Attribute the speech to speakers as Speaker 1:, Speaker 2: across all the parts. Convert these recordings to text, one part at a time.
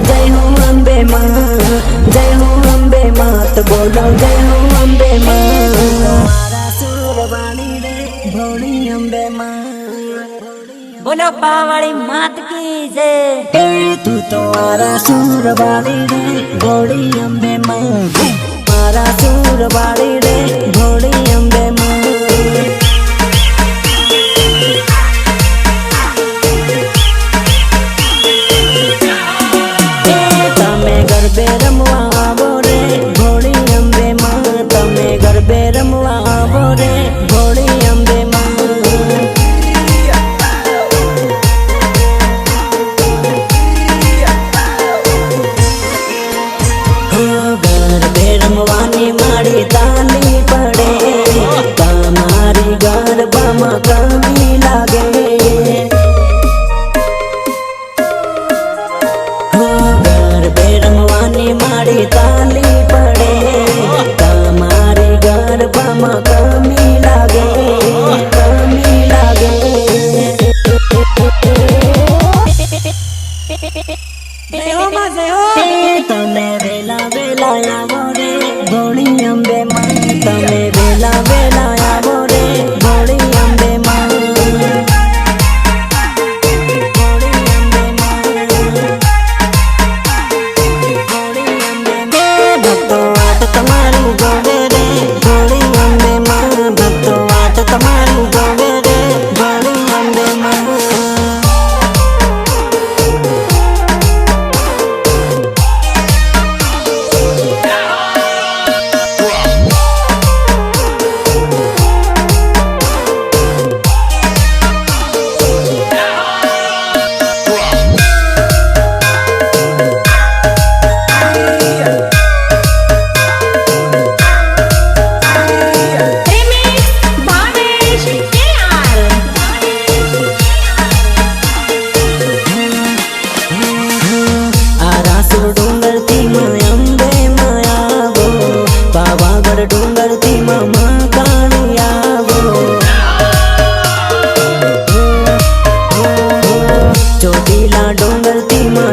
Speaker 1: जय हो अम्बे माँ, जय हो अम्बे माँ, तो बोलो जय हो अम्बे माँ। मारा सुर वाली रे भोली अम्बे माँ,
Speaker 2: बोलो पावाड़ी मात की जय।
Speaker 1: तू तो मारा सुर वाली रे भोली अम्बे माँ, मारा सुर वाली रे भोली अम्बे माँ। गरबे रमवा आवो रे भोली अम्बे माँ, तमे गरबे रमवा आवो रे भोली अम्बे माँ। गरबे रमवानी मारी ताली पड़े, तमारी गरबा में कमी लागे। मारी ताली पड़े, तमारी गरबा में कमी लागे, कमी लागे।
Speaker 2: जय हो माँ जय हो।
Speaker 1: तमे वेला वेला आवो रे भोली अम्बे माँ, तमे वेला वेला आवो रे भोली अम्बे माँ।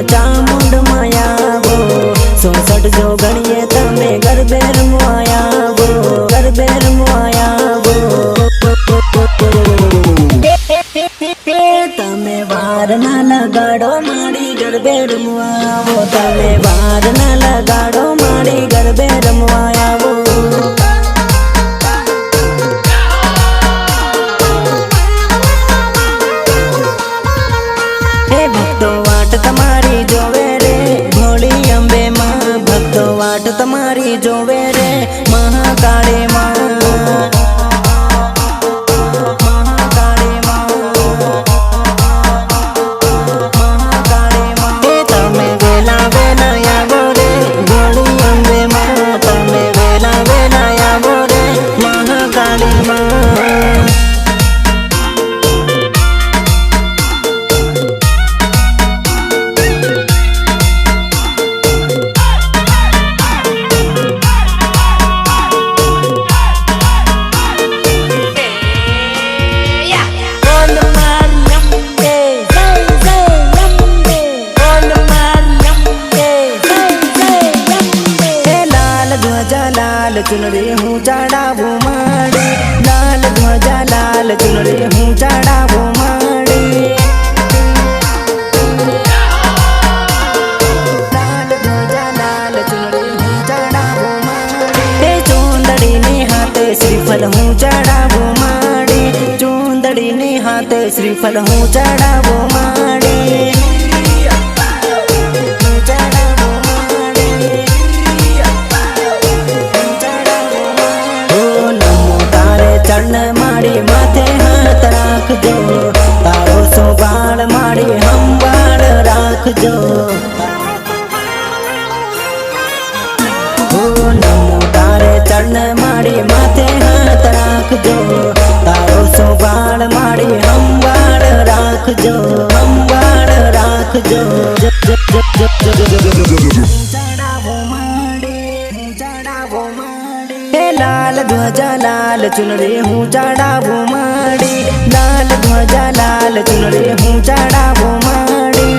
Speaker 1: चामुंड मायावो 64 जो गणिये तमे गरबे रमवायावो, गरबे रमवायावो। तमे वार ना लगाड़ो मारी गरबे रमवावो, तमे वार ना लगाड़ो मारी गरबे रमवायावो। भक्तो वाट तमारी जोवे रे भोली अम्बे माँ, भक्तो वाट तमारी जोवे रे महाकाली माँ, महाकाली माँ, महाकाली माँ। तमे वेला वेला आवो रे भोली अम्बे माँ, तमे वेला वेला आवो रे महाकाली माँ। लाल चुनरी हूँ चढ़ावू माड़ी, लाल ध्वजा लाल चुनरी हूँ चढ़ावू माड़ी। लाल ध्वजा लाल चुनरी हूँ चढ़ावू माड़ी, चूंदड़ी ने हाथे श्रीफल हूँ चढ़ावू माड़ी, चूंदड़ी ने हाथे श्रीफल हूँ चढ़ावू माड़ी। चरण माड़ी माथे हाथ राख जो, तारो सो बाल माड़ी हम बाल राख जो। ओ नमो तारे चरण माड़ी माथे हाथ राख जो, तारो सो बाल माड़ी हम बाल राख जो, हम बाल राख जो। लाल ध्वजा लाल चुनरी हूँ चढ़ावू माड़ी, लाल ध्वजा लाल चुनरी हूँ चढ़ावू माड़ी।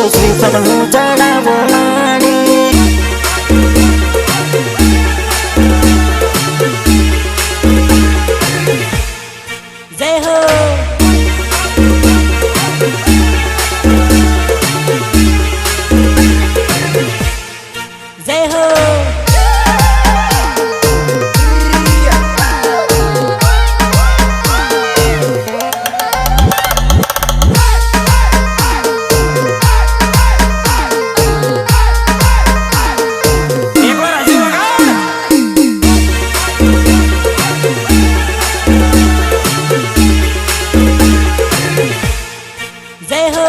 Speaker 1: શ્રીફળ હું ચડાવું માડી
Speaker 2: જય હો જય હો જય હો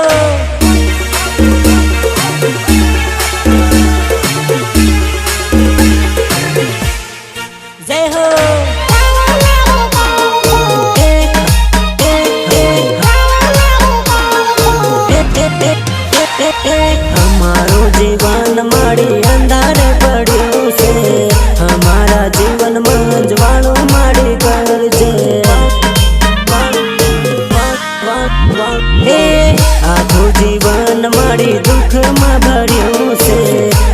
Speaker 2: જય હો
Speaker 1: અમારું જીવન માડી અંધારે પડ્યું છે અમારા જીવનમાં જવાળું માડી કરજે આખું જીવન માડી દુઃખમાં ભર્યું છે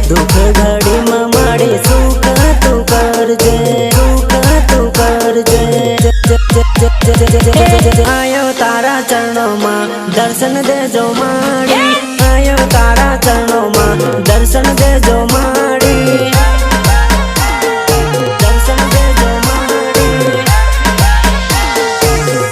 Speaker 1: દુઃખ ઘડીમાં માડી સુખ તું કરજે સુખ તું કરજે આયો તારા ચરણોમાં દર્શન દેજો માડી આયો તારા ચરણોમાં દર્શન દેજો માડી દર્શન દેજો માડી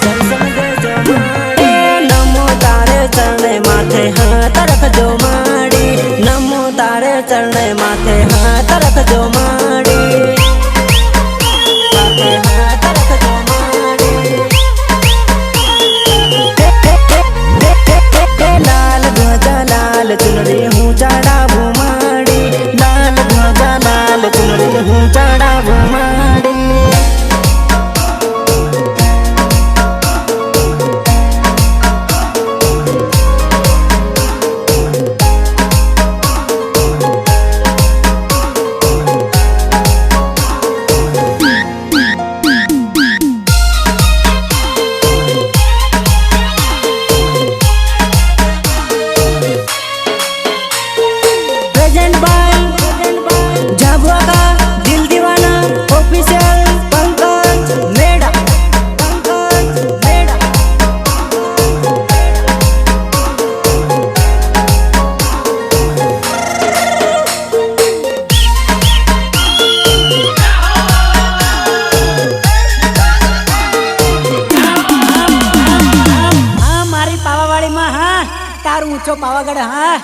Speaker 1: દર્શન દેજો માડી નમો તારે ચરણે માથે હાથ રખજો માડી નમો તારે ચરણે માથે હાથ રખજો માડી માથે હાથ રખજો માડી લાલ ધ્વજા લાલ ચુનરી હું ચડાવું માડી લાલ ધ્વજા લાલ ચુનરી હું ચડાવું માડી प्रेजेंट बाय झाबुआ का दिल दीवाना ऑफिशियल पंकज मेड़ा पंकज मेड़ा
Speaker 2: હા મારી પાવાવાડી માં હા તારું ઊંચો પાવાગઢ હા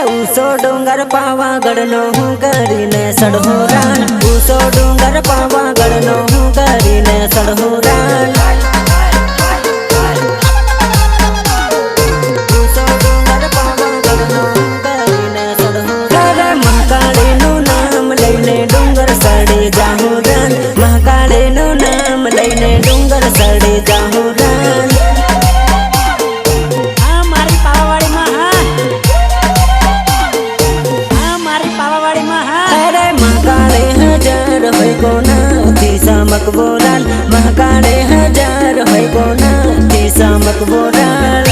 Speaker 1: ઊંચો ડુંગર પાવાગઢ નો હું કરીને સડહો રાન ઊંચો ડુંગર પાવાગઢ નો હું કરીને સડહો રાન ઊંચો ડુંગર પાવાગઢ નો હું કરીને સડહો રાન મહાકાળી નું નામ લઈને ડુંગર સડી જાહું રાન મહાકાળી નું નામ લઈને ડુંગર સડી જાહું રાન
Speaker 2: હા મારી પાવાવાડી માં હા મારી પાવાવાડી માં હા
Speaker 1: અરે મહાકાળે હજાર હોય કોનાથી સામક બોલાલ મહાકાળે હજાર હોય કોનાથી સામક બોલાલ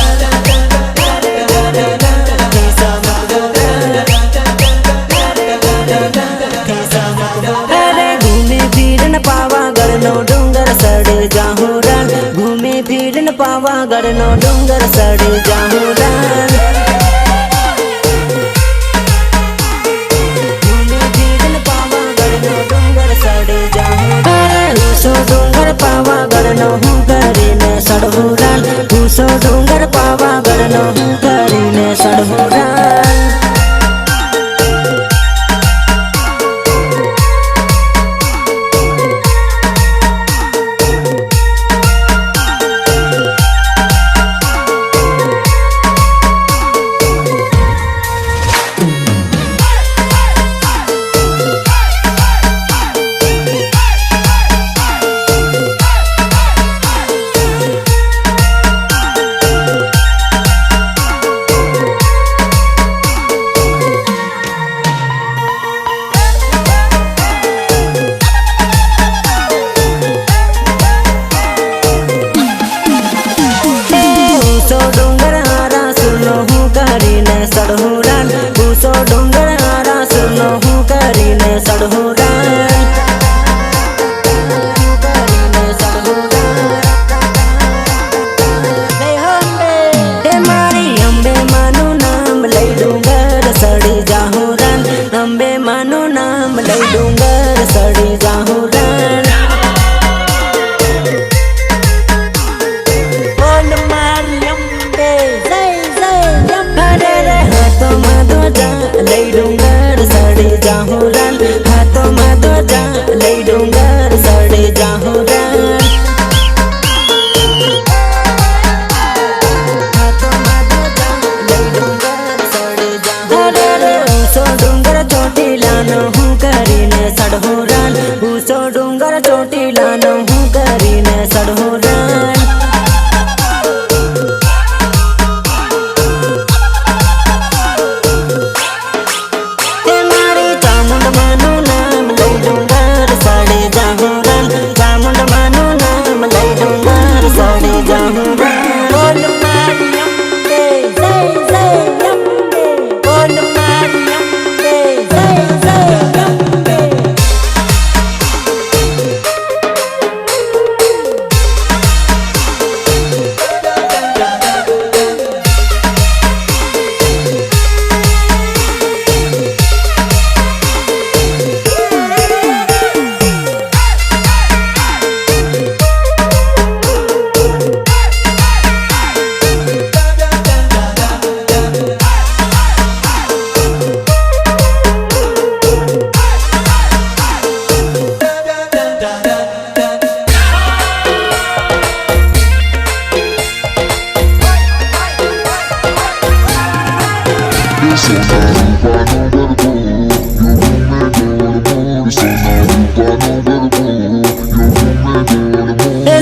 Speaker 1: અરે ઘૂમે ફીરન પાવાગઢ નો ડુંગર સડે જાહું રાન ઘૂમે ફીરન પાવાગઢ નો ડુંગર સડે જાહું રાન ઘૂમે ફીરન પાવાગઢ નો ડુંગર સડે જાહું રાન ઊંચો ડુંગર પાવાગઢ નો હું કરીને સડહું રાન ઊંચો ડુંગર પાવાગઢ નો હું કરીને સડહું રાન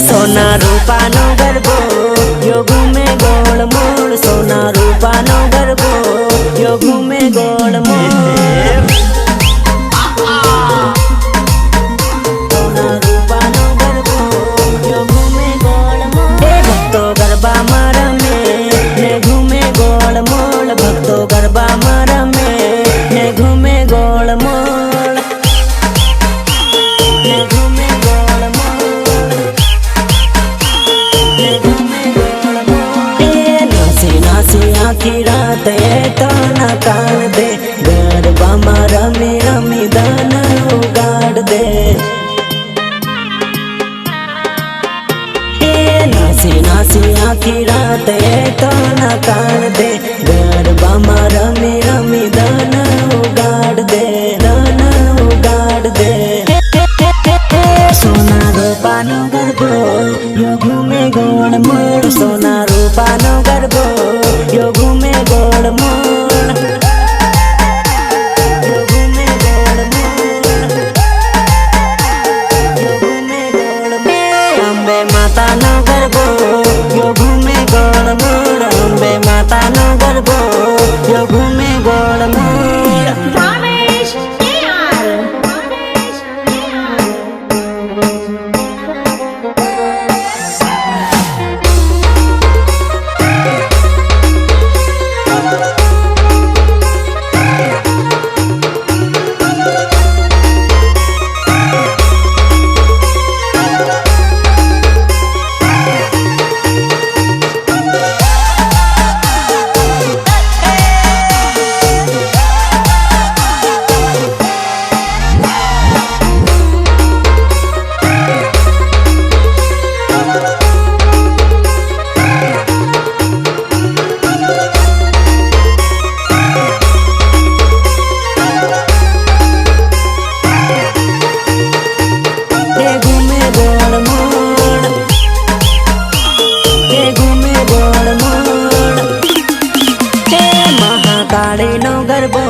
Speaker 1: સોના રૂપાનો ગરબો યો ઘૂમે ગોળ મોળ સોના રૂપાનો ગરબો યો ઘૂમે ગોળ મોળ સોના રૂપાનો ગરબો યો ઘૂમે ગોળ મોળ ભક્તો ગરબામાં રમે ને ઘૂમે ગોળ મોળ ભક્તો ગરબામાં રમે ને ઘૂમે ગોળ મોળ ને ઘૂમે ગોળ મોળ આખી રાત તો ના કાળ દે ગરબામાં રમી રમી દાન ઉગાડ દે નાસી નાસી આખી રાત તો ના કાળ દે ગરબામાં રમી રમી દાન ઉગાડ દે દાન ઉગાડ દે સોના રૂપાનો ગરબો યો ઘૂમે ગોળ મોળ સોના રૂપાનો ગરબો યો ઘૂમે ગોળ મોળ યો ઘૂમે ગોળ મોળ યો ઘૂમે ગોળ મોળ અંબે માતાનો ગરબો યો ઘૂમે ગોળ મોળ અંબે માતાનો ગરબો યો ઘૂમે ગોળ મોળ
Speaker 3: Ramesh KR.
Speaker 1: મહાકાળીનો ગરબો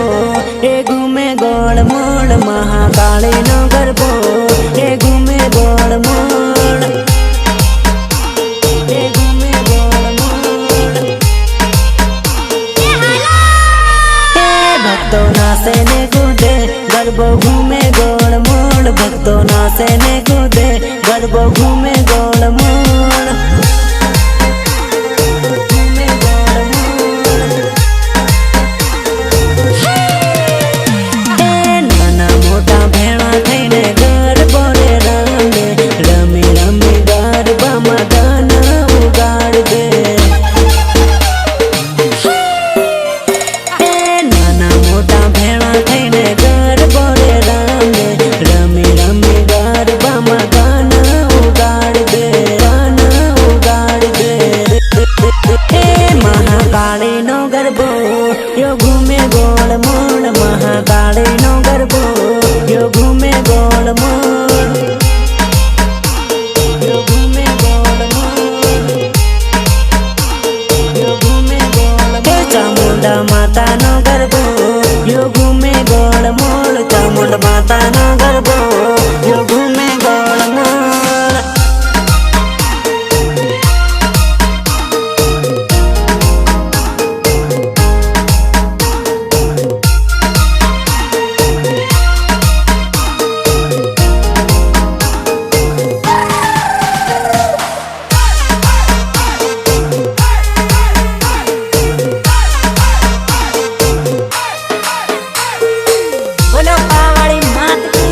Speaker 1: એ ઘૂમે ગોળ મોળ મહાકાળીનો ગરબો એ ઘૂમે ગોળ મોળ એ ઘૂમે ગોળ મોળ એ ભક્તો નાસે ને કૂદે ગરબો ઘૂમે ગોળ મોળ ભક્તો નાસે ને કૂદે ગરબો ઘૂમે ગોળ મોળ મહાકાળીનો ગરબો યો ઘૂમે ગોળ મોળ મહાકાળીનો ગરબો યો ઘૂમે ગોળ મોળ યો ઘૂમે ગોળ મોળ યો ઘૂમે ગોળ મોળ ચામુંડા માતાનો ગરબો યો ઘૂમે ગોળ મોળ ચામુંડા માતાનો ગરબો યો ઘૂમે ગોળ મોળ
Speaker 2: બોલો પાવાળી માત કી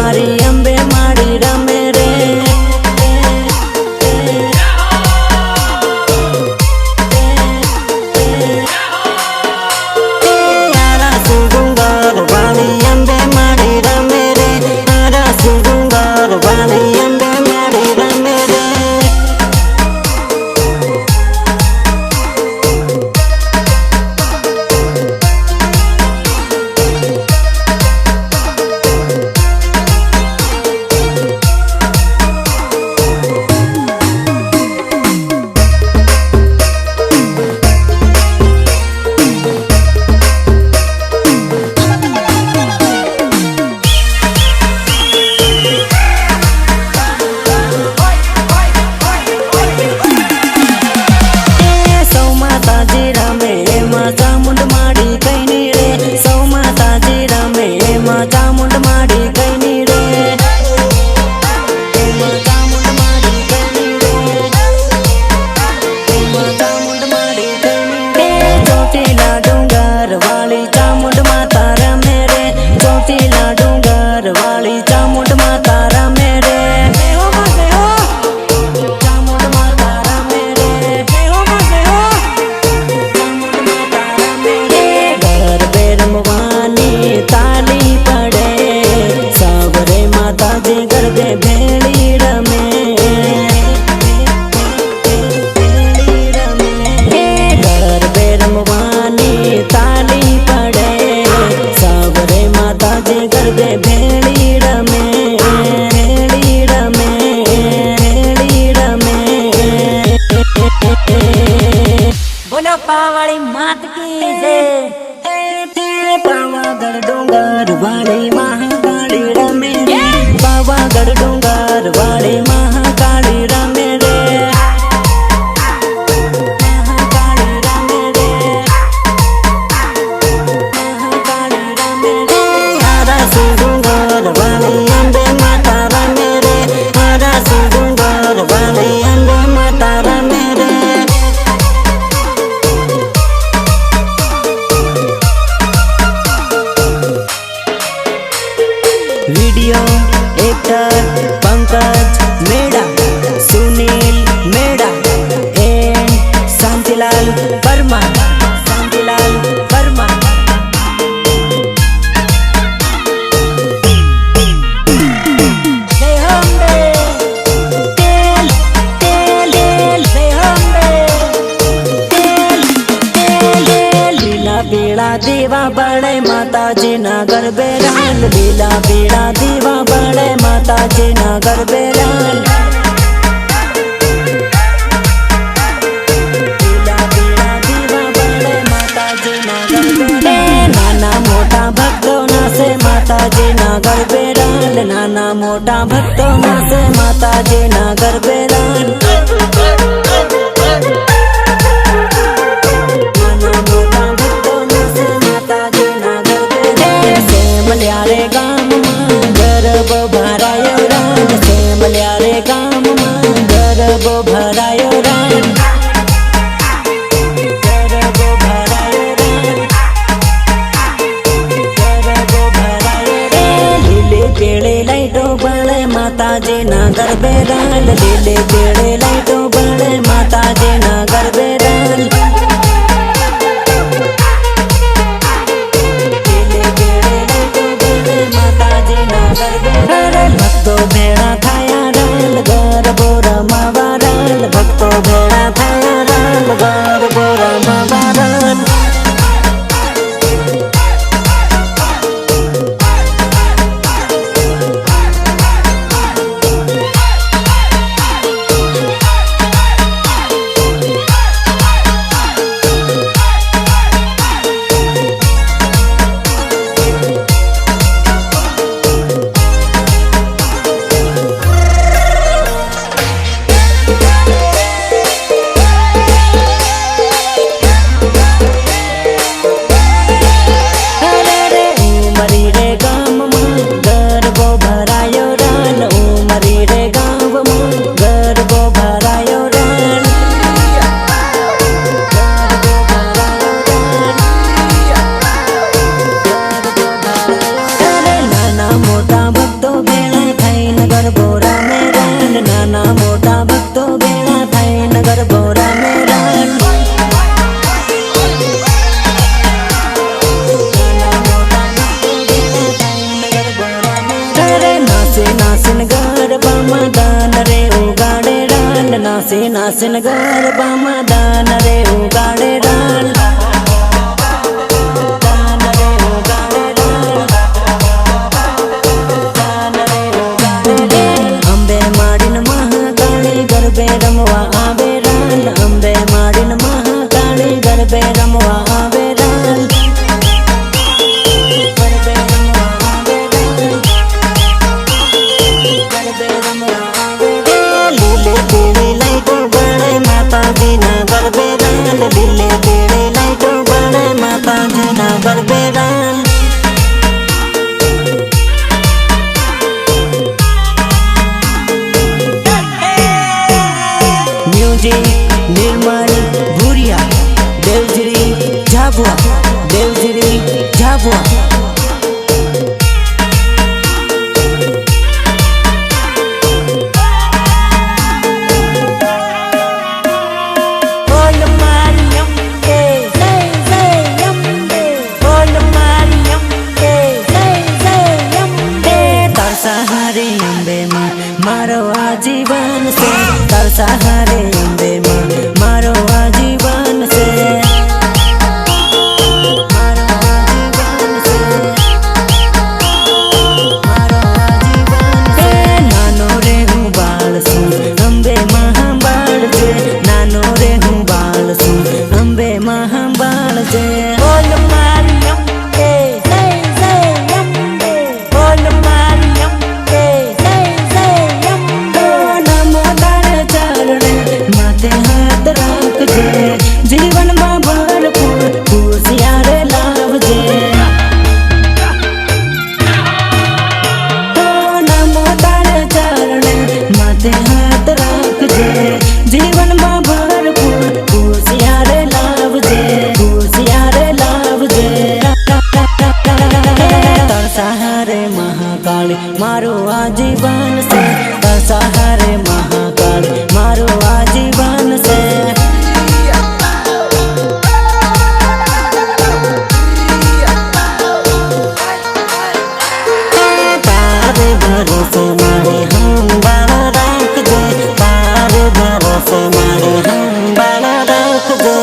Speaker 1: મારી અંબે માડી રમે રે
Speaker 2: बोलो पावाड़ी मात की जय।
Speaker 1: पावागढ़ डोंगर वाली महाकाली रमे रे पावागढ़ डोंगर वाली महाकाली रमे रे महाकाली रमे रे महाकाली रमे रे हरा डोंगर वाली अंबे माता रमे रे हरा डोंगर वाली अंबे माता रमे रे video actor Pankaj Meda Sunil Meda and Shantilal Verma Shantilal Verma
Speaker 2: जय हो अम्बे तेल तेल तेल जय हो अम्बे तेल तेल तेल
Speaker 1: लीला बीड़ा दीवा बड़े माता जी नगर बेरान लीला बीड़ा दीवा बड़े माता जी नगर बेरान लीला बीड़ा दीवा बड़े माता जी नगर बेरान नाना मोटा भक्तों ना से माता जी नगर बेरान नाना मोटा भक्तों ना से माता जी नगर बेरान मल्यारे गाम में गरब भरायो रान से मल्यारे गाम में गरब भरायो रान गरब भरायो रान गरब भरायो रान लीले पेड़े लाइटो बड़े माता जी नगर बेरान लीले पेड़े लाइटो बड़े माता जी नगर बेरान भक्तो भेड़ा थाया राल गरबो रमावा राल भक्तो भेड़ा थाया राल गरबो रमावा राल નાસન ગરબામાં દાન રે ઉગાડે રાલ દાન રે ઉગાડે રાલ દાન રે ઉગાડે રાલ અંબે માડીન મહાકાળી ગરબે રમવા આવે રાલ અંબે માડીન મહાકાળી ગરબે રમવા આવે રાલ ગરબે રમવા આવે રાલ ગરબે રમવા આવે રાલ લીલે પીળી લાઈટો બળે માતાજીના ગરબે રાલ લીલે પીળી લાઈટો બળે માતાજીના ગરબે રાલ म्यूजिक निर्मल भूरिया देवगिरी झाबुआ देवगिरी झाबुआ सहारे अंबे माँ मारो आजीवन से तर सहारे अंबे माँ मारो आजीवन से मारो आजीवन से मारो आजीवन से नानो रे हूँ बाल सू अंबे महाबाल जे नानो रे हूँ बाल सू अंबे महाबाल जे बोल मारियम के जीवन में भरपूर खुशियार लावजे नमो तारे चरण माथे हाथ रखजे जीवन में भरपूर खुशियार लावजे खुशियार लावजे तर सहारे महाकाली मारो आजीवन से तर सहारे महाकाली मारो आजीवन से भरोसे मारे हम बाला रख दे तारे भरोसे मारे हम बाला रख दे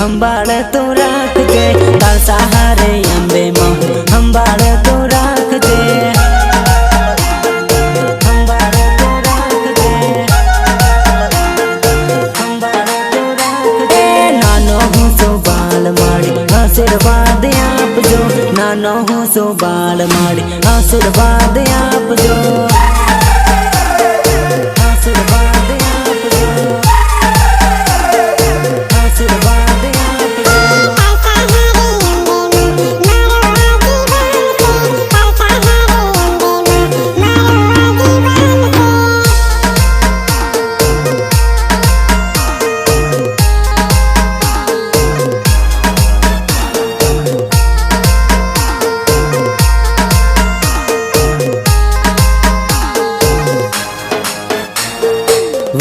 Speaker 1: हम बाल तो रख दे तार सहारे अंबे माँ हम बाल तो रख दे हम बाल तो रख दे हम बाल तो रख दे नानो हूँ सो बाल माड़ी आशीर्वाद आप जो नानो हूँ सो बाल माड़ी आशीर्वाद आप जो आशीर्वाद आप जो आशीर्वाद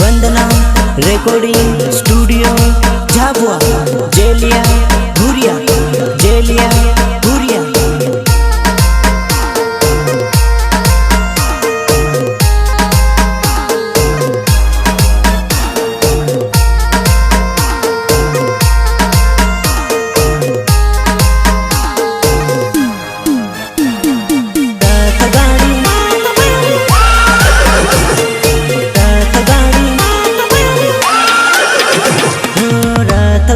Speaker 1: वंदना रिकॉर्डिंग स्टूडियो झाबुआ जेलिया भूरिया जेलिया भूरिया रथ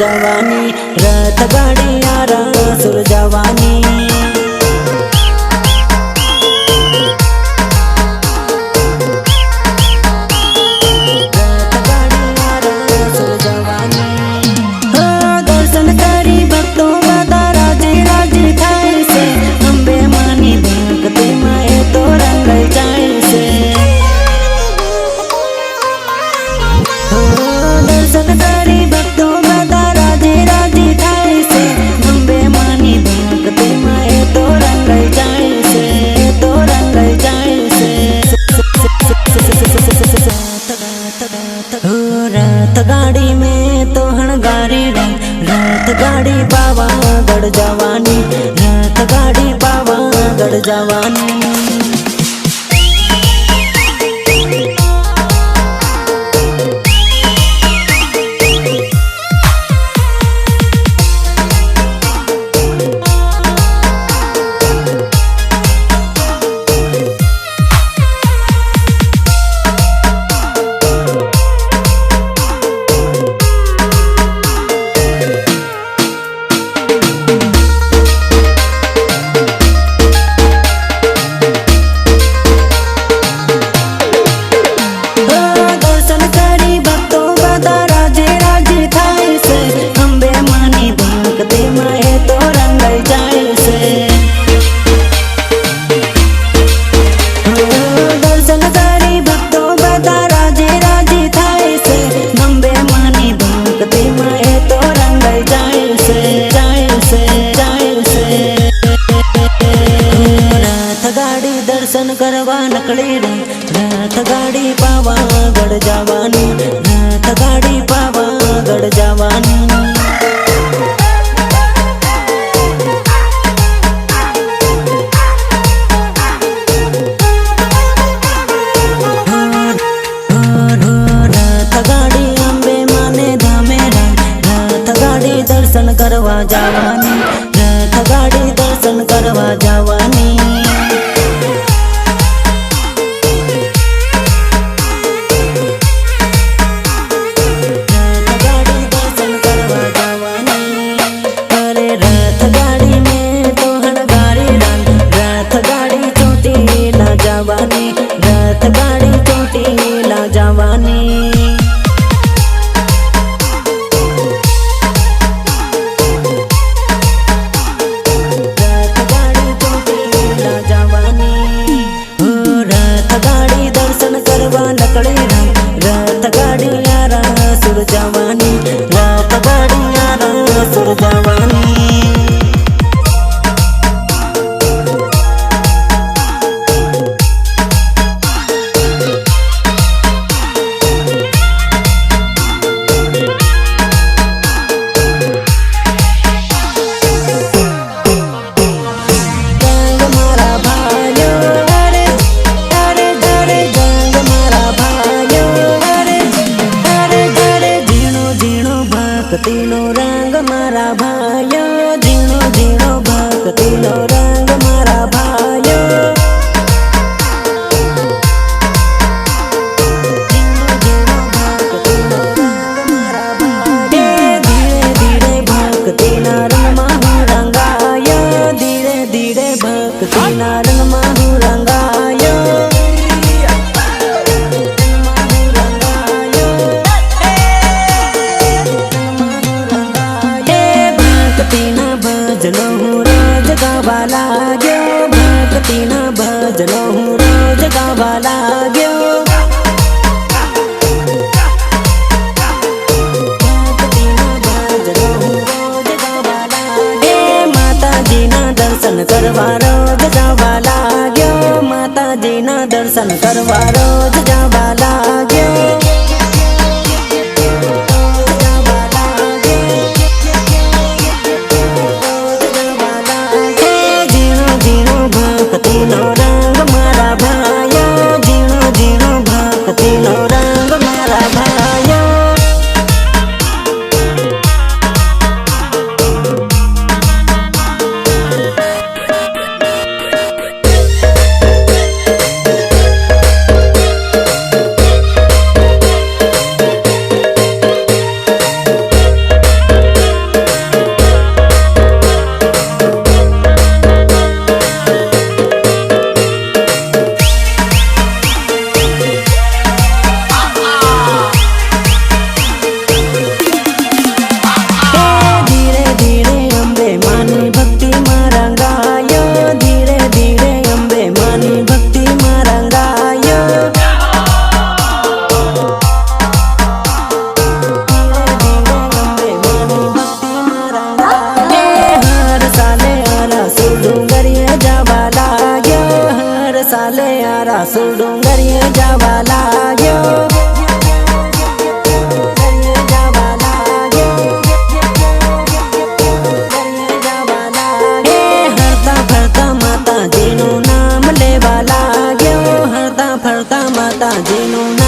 Speaker 1: जवानी रथ गाड़ी यारा सुर जवानी रथ गाड़ी में तो हणगारी रथ गाड़ी पावागढ़ जवानी रथ गाड़ी पावागढ़ जवानी दर्शन करवा नकली रे रथ गाड़ी पावागढ़ जवानी रथ गाड़ी पावागढ़ जवानी रथ गाड़ी अंबे माने धामे रथ गाड़ी दर्शन करवा जवानी रथ गाड़ी दर्शन करवा जवानी रथ गाड़ी चोटीला जवानी रथ गाड़ी चोटीला जवानी रथ गाड़ी दर्शन करवा नकली रथ गाड़ी यारा सुर जवानी रथ गाड़ी यारा सुर जवानी भक्तिनो रंग मारा भायो झीणो झीणो भक्तिनो रंग मारा भायो धीरे धीरे भक्ति नारंग माहू रंगायो धीरे धीरे भक्ति नारंग माहू रंगायो भजनो हूँ रोज गावा लाग्यो भक्ति न भजनो हूँ रोज गावा लाग्यो भक्ति न भजनो हूँ रोज गावा लाग्यो माता जी ना दर्शन करवा रोज जावा लाग्यो माता जी ना दर्शन करवा रोज जावा लाग्यो भक्तिनो रंग मारा भायो झीणो झीणो भक्तिनो रंग मारा भायो સાસુ ડુંગરીએ જવા લાગ્યો માતાજીનું